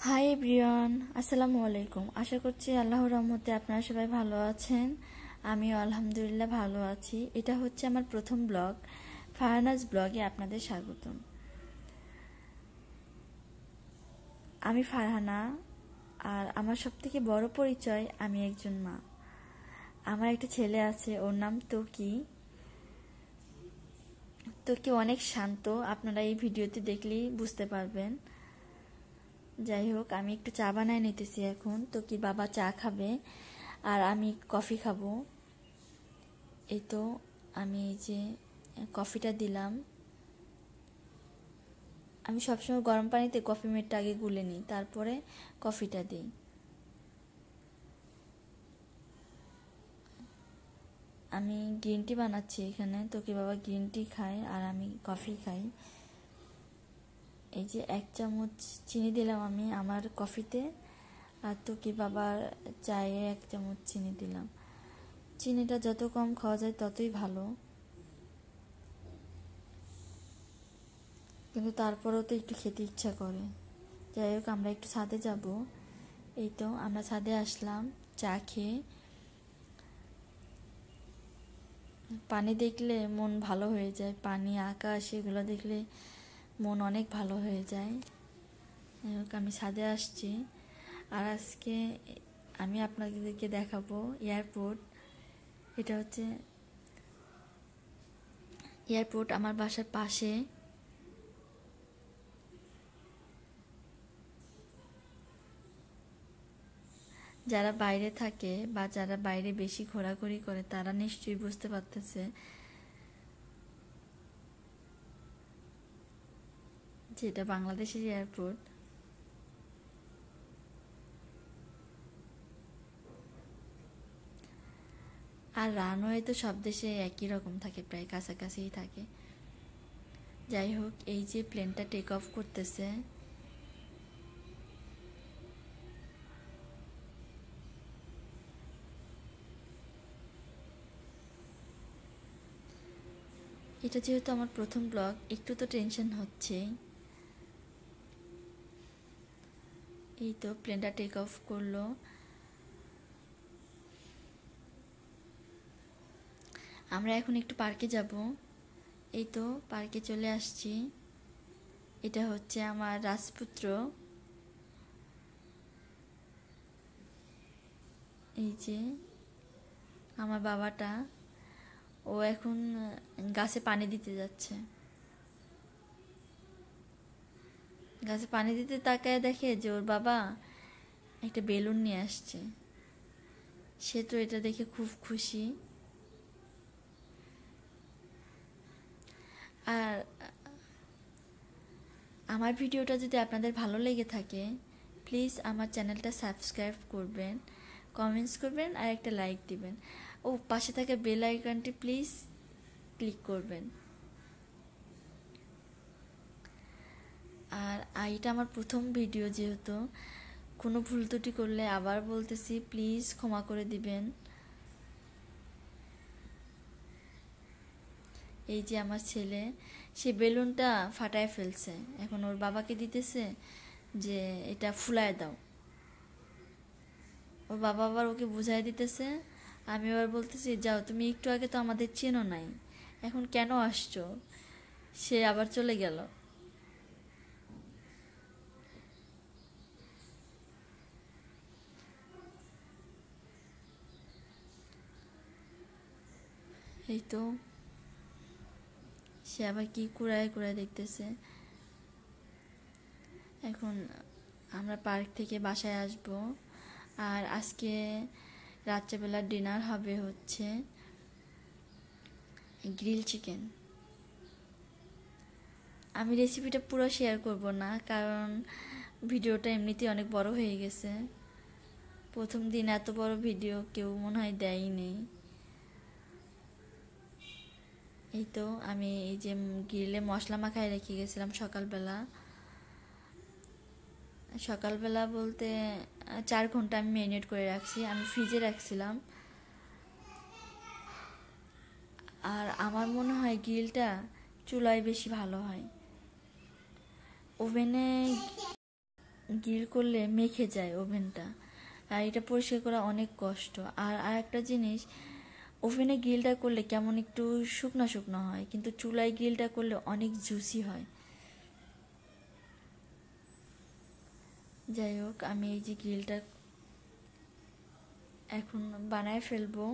Hi everyone, আসসালামু আলাইকুম। আশা করছি আল্লাহর রহমতে আপনারা সবাই ভালো আছেন। আমিও আলহামদুলিল্লাহ ভালো আছি। এটা হচ্ছে আমার প্রথম ব্লগ, ফারহানাস ব্লগে আপনাদের স্বাগতম। আমি ফারহানা, আর আমার সবথেকে বড় পরিচয় আমি একজন মা। আমার একটা ছেলে আছে, ওর নাম তোকি। তোকি অনেক শান্ত, আপনারা এই ভিডিওতে দেখলেই বুঝতে পারবেন। যাই হোক, আমি একটু চা বানায় নিতেছি এখন। তো কি বাবা চা খাবে আর আমি কফি খাবো। এই তো আমি এই যে কফিটা দিলাম। আমি সবসময় গরম পানিতে কফি মেটটা আগে গুলে নিই, তারপরে কফিটা দিই। আমি গ্রিন টি বানাচ্ছি এখানে। তো কি বাবা গ্রিন টি খায় আর আমি কফি খাই। এই যে 1 চামচ চিনি দিলাম আমি আমার কফিতে, আর তো কি বাবার চায়ে 1 চামচ চিনি দিলাম। চিনিটা যত কম খাওয়া যায় ততই ভালো, কিন্তু তারপরেও তো একটু খেতে ইচ্ছা করে। যাই হোক, আমরা একটু ছাদে যাব। এই তো আমরা ছাদে আসলাম চা খেয়ে। পানি দেখলে মন ভালো হয়ে যায়, পানি আকাশ এগুলো দেখলে মন অনেক ভালো হয়ে যায়। যাই হোক, আমি ছাদে আসছি। আর আজকে আমি আপনাদেরকে দেখাবো এয়ারপোর্ট। এটা হচ্ছে এয়ারপোর্ট আমার বাসার পাশে। যারা বাইরে থাকে বা যারা বাইরে বেশি ঘোরাঘুরি করে তারা নিশ্চয়ই বুঝতে পারতেছে যে এটা বাংলাদেশের এয়ারপোর্ট। আর রানওয়ে তো সব দেশে একই রকম থাকে, প্রায় কাছাকাছিই থাকে। যাই হোক, এই যে প্লেনটা টেক অফ করতেছে, এটা যেহেতু আমার প্রথম ব্লগ, একটু তো টেনশন হচ্ছে। এই তো প্লেনটা টেক অফ করলো। আমরা এখন একটু পার্কে যাব। এই তো পার্কে চলে আসছি। এটা হচ্ছে আমার রাজপুত্র। এই যে আমার বাবাটা, ও এখন গাছে পানি দিতে যাচ্ছে। গাছে পানি দিতে তাকায় দেখে যে ওর বাবা একটা বেলুন নিয়ে আসছে। সে তো এটা দেখে খুব খুশি। আর আমার ভিডিওটা যদি আপনাদের ভালো লেগে থাকে, প্লিজ আমার চ্যানেলটা সাবস্ক্রাইব করবেন, কমেন্টস করবেন আর একটা লাইক দিবেন। ও পাশে থাকা বেল আইকনটি প্লিজ ক্লিক করবেন। আর এটা আমার প্রথম ভিডিও, যেহেতু কোনো ভুল ত্রুটি করলে আবার বলতেছি প্লিজ ক্ষমা করে দিবেন। এই যে আমার ছেলে, সে বেলুনটা ফাটায় ফেলছে, এখন ওর বাবাকে দিতেছে যে এটা ফুলায় দাও। ওর বাবা আবার ওকে বুঝাই দিতেছে। আমি আবার বলতেছি যাও, তুমি একটু আগে তো আমাদের চেনো নাই, এখন কেন আসছো। সে আবার চলে গেল। এই তো সে আবার কি কুড়ায় কুড়ায় দেখতেছে। এখন আমরা পার্ক থেকে বাসায় আসব। আর আজকে রাত্রেবেলার ডিনার হবে হচ্ছে গ্রিল চিকেন। আমি রেসিপিটা পুরো শেয়ার করব না, কারণ ভিডিওটা এমনিতেই অনেক বড় হয়ে গেছে। প্রথম দিন এত বড় ভিডিও কেউ মনে হয় দেয়নি। এই তো আমি এই যে গ্রিলে মশলা মাখায় রেখে গেছিলাম সকালবেলা। সকালবেলা বলতে 4 ঘন্টা আমি ম্যারিনেট করে রাখছি, আমি ফ্রিজে রাখছিলাম। আর আমার মনে হয় গ্রিলটা চুলায় বেশি ভালো হয়। ওভেনে গ্রিল করলে মেখে যায় ওভেনটা, আর এটা পরিষ্কার করা অনেক কষ্ট। আর একটা জিনিস, ওভেনে গ্রিলটা করলে কেমন একটু শুকনো শুকনো হয়, কিন্তু চুলায় গ্রিলটা করলে অনেক জুসি হয়। যাই হোক, আমি এই যে গ্রিলটা এখন বানায় ফেলবো।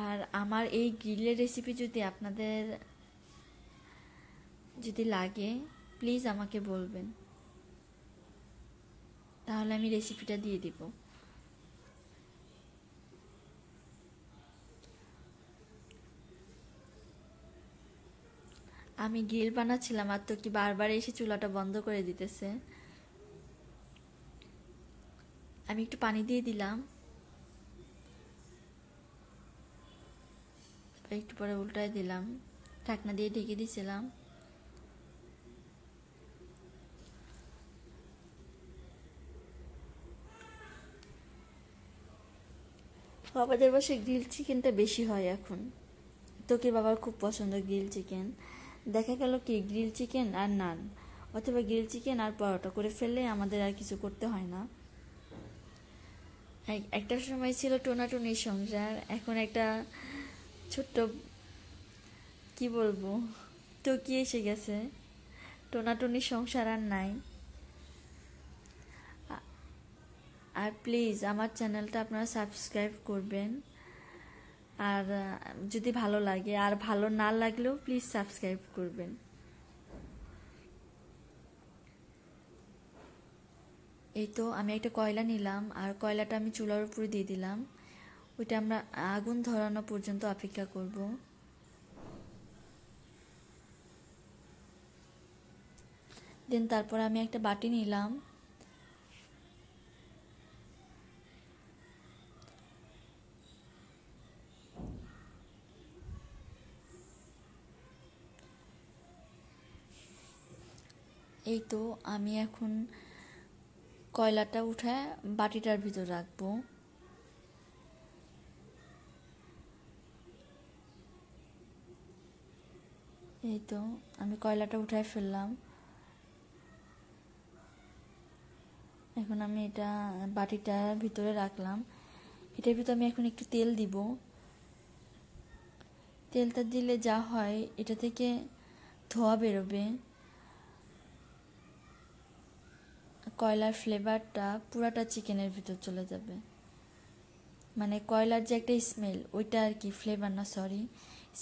আর আমার এই গ্রিলের রেসিপি যদি আপনাদের যদি লাগে, প্লিজ আমাকে বলবেন, তাহলে আমি রেসিপিটা দিয়ে দিব। আমি গ্রিল বানাচ্ছিলাম আর তো কি বারবার এসে চুলাটা বন্ধ করে দিতেছে। আমি একটু পানি দিয়ে দিলাম, একটু পরে উল্টায় দিলাম, ঢাকনা দিয়ে ঢেকে দিয়েছিলাম। আমাদের বাসায় গ্রিল চিকেনটা বেশি হয় এখন। তোকে বাবার খুব পছন্দ গ্রিল চিকেন। দেখা গেল কি গ্রিল চিকেন আর নান, অথবা গ্রিল চিকেন আর পরোটা করে ফেললে আমাদের আর কিছু করতে হয় না। একটা সময় ছিল টোনাটুনির সংসার, এখন একটা ছোট্ট, কি বলবো, তো কি এসে গেছে, টোনাটুনির সংসার আর নাই। আর প্লিজ আমার চ্যানেলটা আপনারা সাবস্ক্রাইব করবেন। আর যদি ভালো লাগে, আর ভালো না লাগলেও প্লিজ সাবস্ক্রাইব করবেন। এই তো আমি একটা কয়লা নিলাম, আর কয়লাটা আমি চুলার উপরে দিয়ে দিলাম। ওইটা আমরা আগুন ধরানো পর্যন্ত অপেক্ষা করব। দেন তারপর আমি একটা বাটি নিলাম, এই তো আমি এখন কয়লাটা উঠায় বাটিটার ভিতর রাখবো। এই তো আমি কয়লাটা উঠায় ফেললাম। এখন আমি এটা বাটিটার ভিতরে রাখলাম। এটার ভিতরে আমি এখন একটু তেল দিব। তেলটা দিলে যা হয়, এটা থেকে ধোঁয়া বেরোবে, কয়লার ফ্লেভারটা পুরাটা চিকেনের ভিতর চলে যাবে। মানে কয়লার যে একটা স্মেল, ওইটা আর কি, ফ্লেভার না, সরি,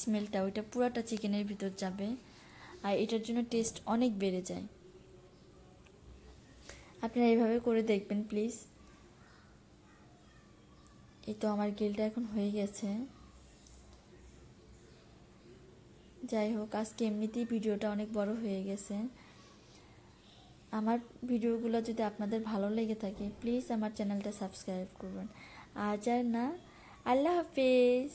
স্মেলটা, ওইটা পুরাটা চিকেনের ভিতর যাবে। আর এটার জন্য টেস্ট অনেক বেড়ে যায়। আপনারা এইভাবে করে দেখবেন প্লিজ। এই তো আমার গ্রিলটা এখন হয়ে গেছে। যাই হোক, আজকে এমনিতেই ভিডিওটা অনেক বড় হয়ে গেছে। আমার ভিডিওগুলো যদি আপনাদের ভালো লেগে থাকে, প্লিজ আমার চ্যানেলটা সাবস্ক্রাইব করবেন। আজ আর না, আল্লাহ হাফেজ।